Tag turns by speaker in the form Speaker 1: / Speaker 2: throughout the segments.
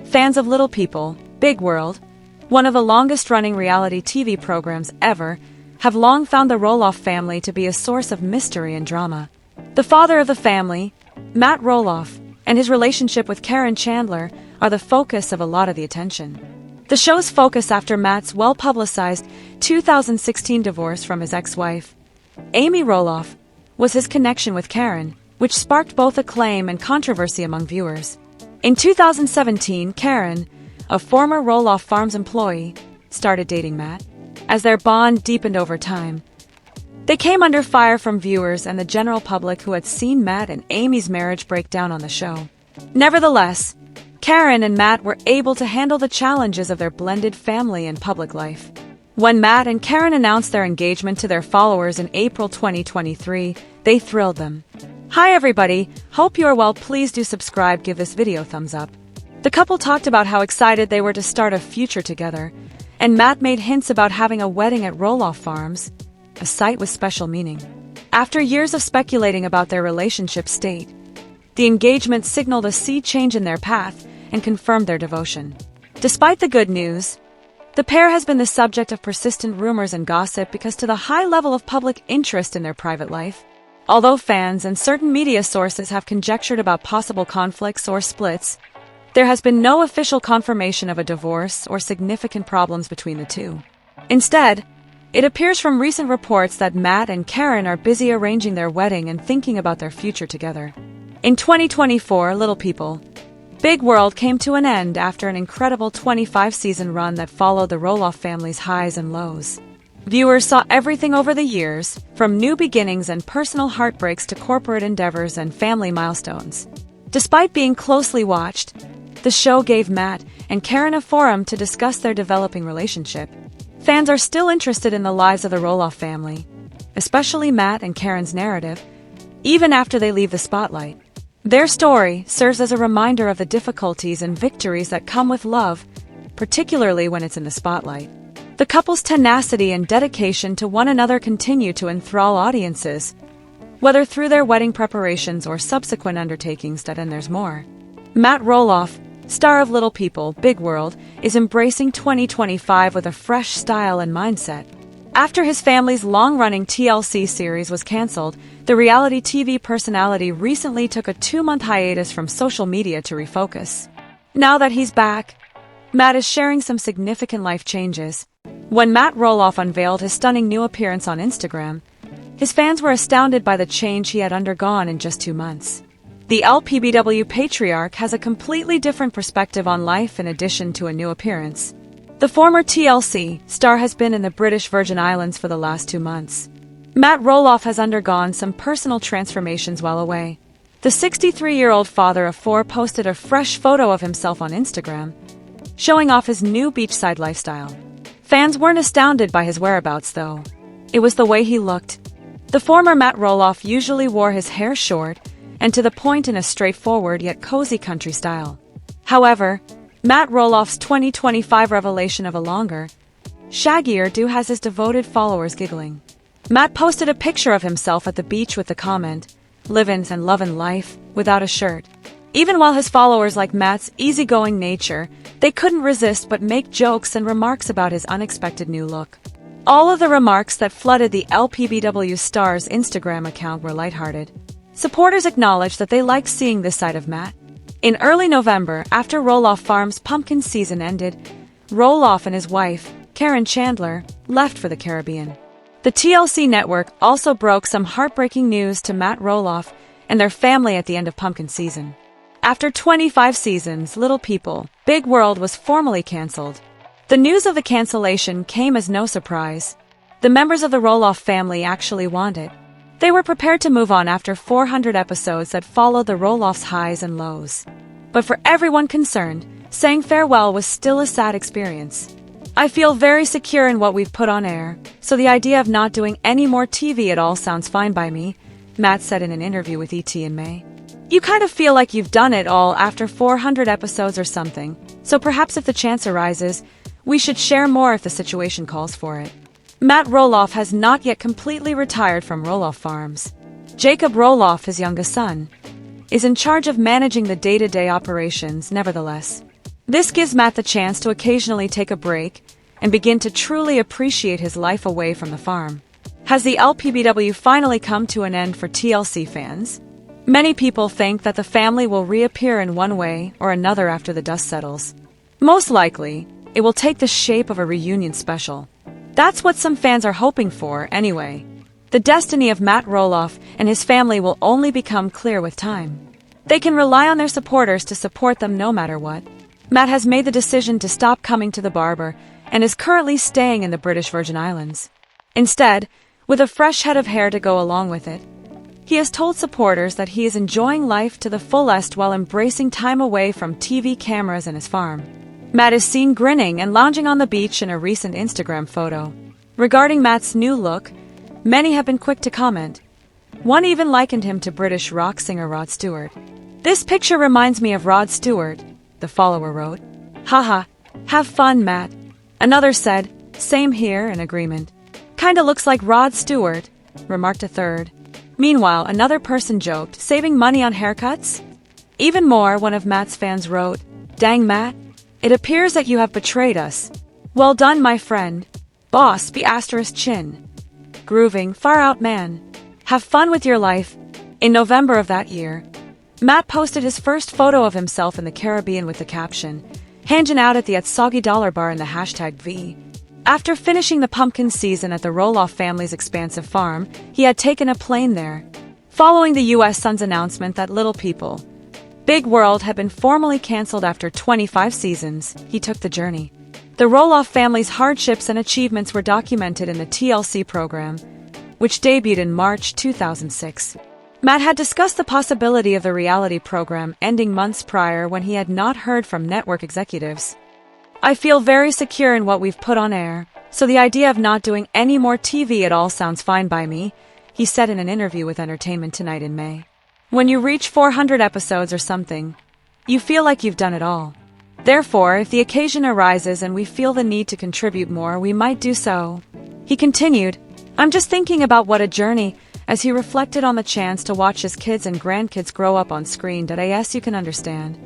Speaker 1: Fans of Little People, Big World, one of the longest-running reality TV programs ever, have long found the Roloff family to be a source of mystery and drama. The father of the family, Matt Roloff, and his relationship with Caryn Chandler are the focus of a lot of the attention. The show's focus after Matt's well-publicized 2016 divorce from his ex-wife, Amy Roloff, was his connection with Caryn, which sparked both acclaim and controversy among viewers. In 2017, Caryn, a former Roloff Farms employee, started dating Matt. As their bond deepened over time, they came under fire from viewers and the general public who had seen Matt and Amy's marriage break down on the show. Nevertheless, Caryn and Matt were able to handle the challenges of their blended family and public life. When Matt and Caryn announced their engagement to their followers in April 2023, they thrilled them. Hi everybody, hope you are well. Please do subscribe, give this video a thumbs up. The couple talked about how excited they were to start a future together, and Matt made hints about having a wedding at Roloff Farms, a site with special meaning. After years of speculating about their relationship state, the engagement signaled a sea change in their path and confirmed their devotion. Despite the good news, the pair has been the subject of persistent rumors and gossip because to the high level of public interest in their private life. Although fans and certain media sources have conjectured about possible conflicts or splits, there has been no official confirmation of a divorce or significant problems between the two. Instead, it appears from recent reports that Matt and Caryn are busy arranging their wedding and thinking about their future together. In 2024, Little People, Big World came to an end after an incredible 25-season run that followed the Roloff family's highs and lows. Viewers saw everything over the years, from new beginnings and personal heartbreaks to corporate endeavors and family milestones. Despite being closely watched, the show gave Matt and Caryn a forum to discuss their developing relationship. Fans are still interested in the lives of the Roloff family, especially Matt and Caryn's narrative, even after they leave the spotlight. Their story serves as a reminder of the difficulties and victories that come with love, particularly when it's in the spotlight. The couple's tenacity and dedication to one another continue to enthrall audiences, whether through their wedding preparations or subsequent undertakings. And there's more. Matt Roloff, star of Little People, Big World, is embracing 2025 with a fresh style and mindset. After his family's long-running TLC series was canceled, the reality TV personality recently took a 2-month hiatus from social media to refocus. Now that he's back, Matt is sharing some significant life changes. When Matt Roloff unveiled his stunning new appearance on Instagram, his fans were astounded by the change he had undergone in just 2 months. The LPBW patriarch has a completely different perspective on life in addition to a new appearance. The former TLC star has been in the British Virgin Islands for the last 2 months. Matt Roloff has undergone some personal transformations while away. The 63-year-old father of 4 posted a fresh photo of himself on Instagram, showing off his new beachside lifestyle. Fans weren't astounded by his whereabouts, though. It was the way he looked. The former Matt Roloff usually wore his hair short and to the point in a straightforward yet cozy country style. However, Matt Roloff's 2025 revelation of a longer, shaggier do has his devoted followers giggling. Matt posted a picture of himself at the beach with the comment, "Livin' and lovin' life," without a shirt. Even while his followers like Matt's easygoing nature, they couldn't resist but make jokes and remarks about his unexpected new look. All of the remarks that flooded the LPBW star's Instagram account were lighthearted. Supporters acknowledged that they liked seeing this side of Matt. In early November, after Roloff Farms' pumpkin season ended, Roloff and his wife, Caryn Chandler, left for the Caribbean. The TLC network also broke some heartbreaking news to Matt Roloff and their family at the end of pumpkin season. After 25 seasons, Little People, Big World was formally canceled. The news of the cancellation came as no surprise. The members of the Roloff family actually want it. They were prepared to move on after 400 episodes that followed the Roloff's highs and lows. But for everyone concerned, saying farewell was still a sad experience. "I feel very secure in what we've put on air, so the idea of not doing any more TV at all sounds fine by me," Matt said in an interview with ET in May. "You kind of feel like you've done it all after 400 episodes or something, so perhaps if the chance arises, we should share more if the situation calls for it." Matt Roloff has not yet completely retired from Roloff Farms. Jacob Roloff, his youngest son, is in charge of managing the day-to-day operations. Nevertheless, This gives Matt the chance to occasionally take a break and begin to truly appreciate his life away from the farm. Has the LPBW finally come to an end for TLC fans? Many people think that the family will reappear in one way or another after the dust settles. Most likely, it will take the shape of a reunion special. That's what some fans are hoping for, anyway. The destiny of Matt Roloff and his family will only become clear with time. They can rely on their supporters to support them no matter what. Matt has made the decision to stop coming to the barber and is currently staying in the British Virgin Islands. Instead, with a fresh head of hair to go along with it, he has told supporters that he is enjoying life to the fullest while embracing time away from TV cameras and his farm. Matt is seen grinning and lounging on the beach in a recent Instagram photo. Regarding Matt's new look, many have been quick to comment. One even likened him to British rock singer Rod Stewart. "This picture reminds me of Rod Stewart," the follower wrote. "Haha, have fun, Matt." Another said, "Same here," in agreement. "Kinda looks like Rod Stewart," remarked a third. Meanwhile, another person joked, "Saving money on haircuts?" Even more, one of Matt's fans wrote, "Dang Matt, it appears that you have betrayed us. Well done, my friend. Boss, be asterisk chin. Grooving, far out man. Have fun with your life." In November of that year, Matt posted his first photo of himself in the Caribbean with the caption, "Hanging out at the Soggy Dollar Bar in the #V." After finishing the pumpkin season at the Roloff family's expansive farm, he had taken a plane there. Following the U.S. Sun's announcement that Little People, Big World had been formally canceled after 25 seasons, he took the journey. The Roloff family's hardships and achievements were documented in the TLC program, which debuted in March 2006. Matt had discussed the possibility of the reality program ending months prior when he had not heard from network executives. "I feel very secure in what we've put on air, so the idea of not doing any more TV at all sounds fine by me," he said in an interview with Entertainment Tonight in May. "When you reach 400 episodes or something, you feel like you've done it all. Therefore, if the occasion arises and we feel the need to contribute more, we might do so." He continued, "I'm just thinking about what a journey," as he reflected on the chance to watch his kids and grandkids grow up on screen. Yes, you can understand.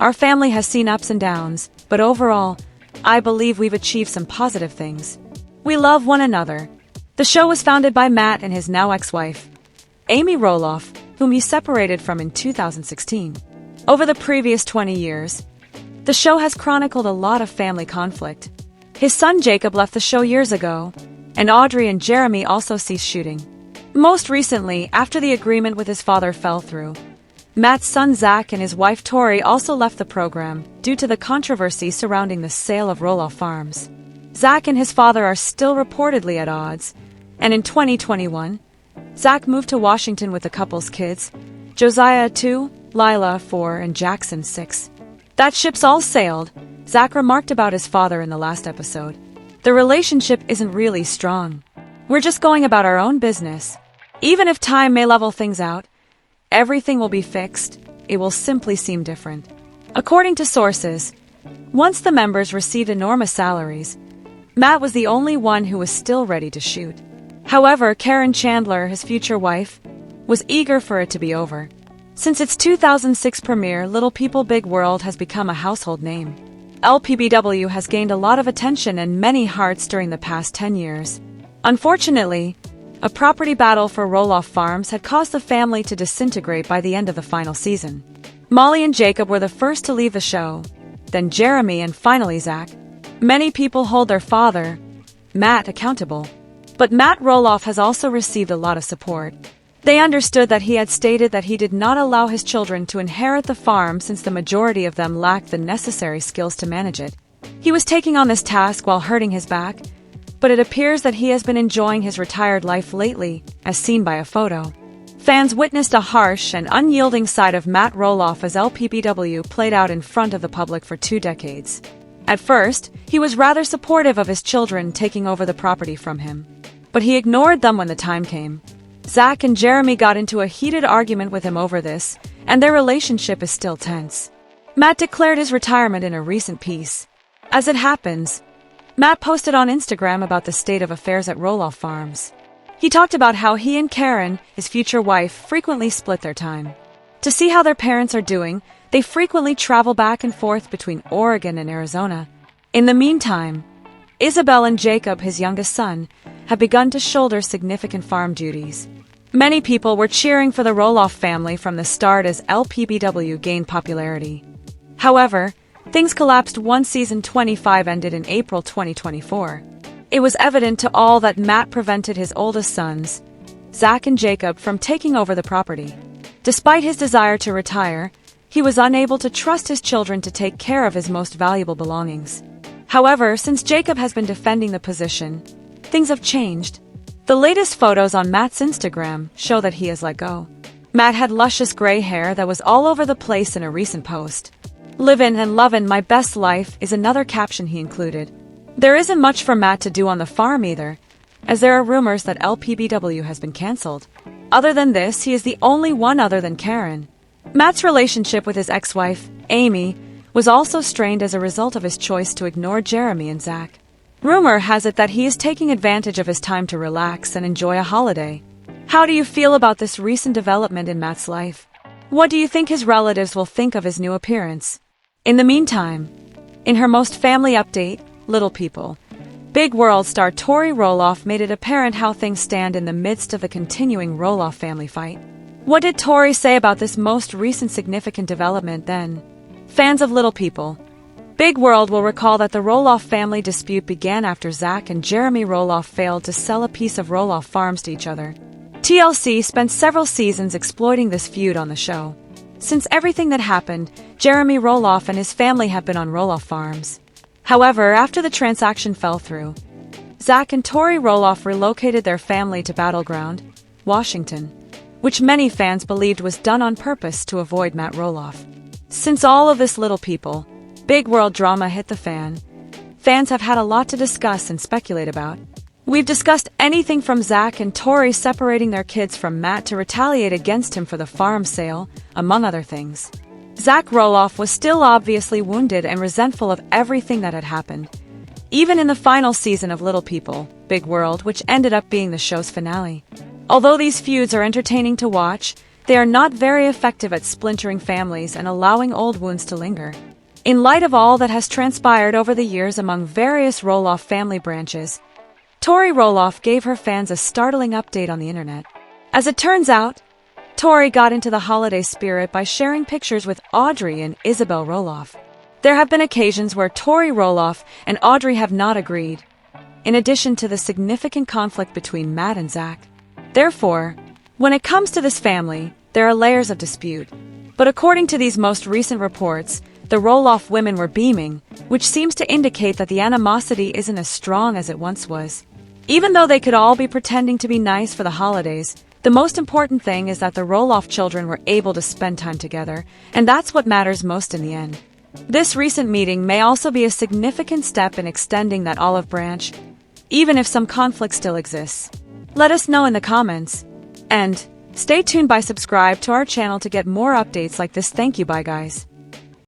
Speaker 1: Our family has seen ups and downs, but overall, I believe we've achieved some positive things. We love one another. The show was founded by Matt and his now ex-wife, Amy Roloff, whom he separated from in 2016. Over the previous 20 years, the show has chronicled a lot of family conflict. His son Jacob left the show years ago, and Audrey and Jeremy also ceased shooting. Most recently, after the agreement with his father fell through, Matt's son Zach and his wife Tori also left the program due to the controversy surrounding the sale of Roloff Farms. Zach and his father are still reportedly at odds, and in 2021, Zach moved to Washington with the couple's kids, Josiah 2, Lila 4, and Jackson 6. "That ship's all sailed," Zach remarked about his father in the last episode. "The relationship isn't really strong. We're just going about our own business. Even if time may level things out, everything will be fixed. It will simply seem different." According to sources, once the members received enormous salaries, Matt was the only one who was still ready to shoot. However, Caryn Chandler, his future wife, was eager for it to be over. Since its 2006 premiere, Little People Big World has become a household name. LPBW has gained a lot of attention and many hearts during the past 10 years. Unfortunately, a property battle for Roloff Farms had caused the family to disintegrate by the end of the final season. Molly and Jacob were the first to leave the show, then Jeremy, and finally Zach. Many people hold their father, Matt, accountable. But Matt Roloff has also received a lot of support. They understood that he had stated that he did not allow his children to inherit the farm since the majority of them lacked the necessary skills to manage it. He was taking on this task while hurting his back, but it appears that he has been enjoying his retired life lately, as seen by a photo. Fans witnessed a harsh and unyielding side of Matt Roloff as LPBW played out in front of the public for 2 decades. At first, he was rather supportive of his children taking over the property from him, but he ignored them when the time came. Zach and Jeremy got into a heated argument with him over this, and their relationship is still tense. Matt declared his retirement in a recent piece. As it happens, Matt posted on Instagram about the state of affairs at Roloff Farms. He talked about how he and Caryn, his future wife, frequently split their time. To see how their parents are doing, they frequently travel back and forth between Oregon and Arizona. In the meantime, Isabel and Jacob, his youngest son, have begun to shoulder significant farm duties. Many people were cheering for the Roloff family from the start as LPBW gained popularity. However, things collapsed once season 25 ended in April 2024. It was evident to all that Matt prevented his oldest sons, Zach and Jacob, from taking over the property. Despite his desire to retire, he was unable to trust his children to take care of his most valuable belongings. However, since Jacob has been defending the position, things have changed. The latest photos on Matt's Instagram show that he has let go. Matt had luscious gray hair that was all over the place in a recent post. "Livin' and lovin' my best life" is another caption he included. There isn't much for Matt to do on the farm either, as there are rumors that LPBW has been cancelled. Other than this, he is the only one other than Caryn. Matt's relationship with his ex-wife, Amy, was also strained as a result of his choice to ignore Jeremy and Zach. Rumor has it that he is taking advantage of his time to relax and enjoy a holiday. How do you feel about this recent development in Matt's life? What do you think his relatives will think of his new appearance? In the meantime, in her most family update, Little People, Big World star Tori Roloff made it apparent how things stand in the midst of the continuing Roloff family fight. What did Tori say about this most recent significant development then? Fans of Little People, Big World will recall that the Roloff family dispute began after Zach and Jeremy Roloff failed to sell a piece of Roloff farms to each other. TLC spent several seasons exploiting this feud on the show. Since everything that happened, Jeremy Roloff and his family have been on Roloff farms. However, after the transaction fell through, Zach and Tori Roloff relocated their family to Battleground, Washington, which many fans believed was done on purpose to avoid Matt Roloff. Since all of this Little People, Big World drama hit the fan, fans have had a lot to discuss and speculate about. We've discussed anything from Zach and Tori separating their kids from Matt to retaliate against him for the farm sale, among other things. Zach Roloff was still obviously wounded and resentful of everything that had happened, even in the final season of Little People, Big World, which ended up being the show's finale. Although these feuds are entertaining to watch, they are not very effective at splintering families and allowing old wounds to linger. In light of all that has transpired over the years among various Roloff family branches, Tori Roloff gave her fans a startling update on the internet. As it turns out, Tori got into the holiday spirit by sharing pictures with Audrey and Isabel Roloff. There have been occasions where Tori Roloff and Audrey have not agreed, in addition to the significant conflict between Matt and Zach. Therefore, when it comes to this family, there are layers of dispute. But according to these most recent reports, the Roloff women were beaming, which seems to indicate that the animosity isn't as strong as it once was. Even though they could all be pretending to be nice for the holidays, the most important thing is that the Roloff children were able to spend time together, and that's what matters most in the end. This recent meeting may also be a significant step in extending that olive branch, even if some conflict still exists. Let us know in the comments. And stay tuned by subscribe to our channel to get more updates like this. Thank you, bye guys.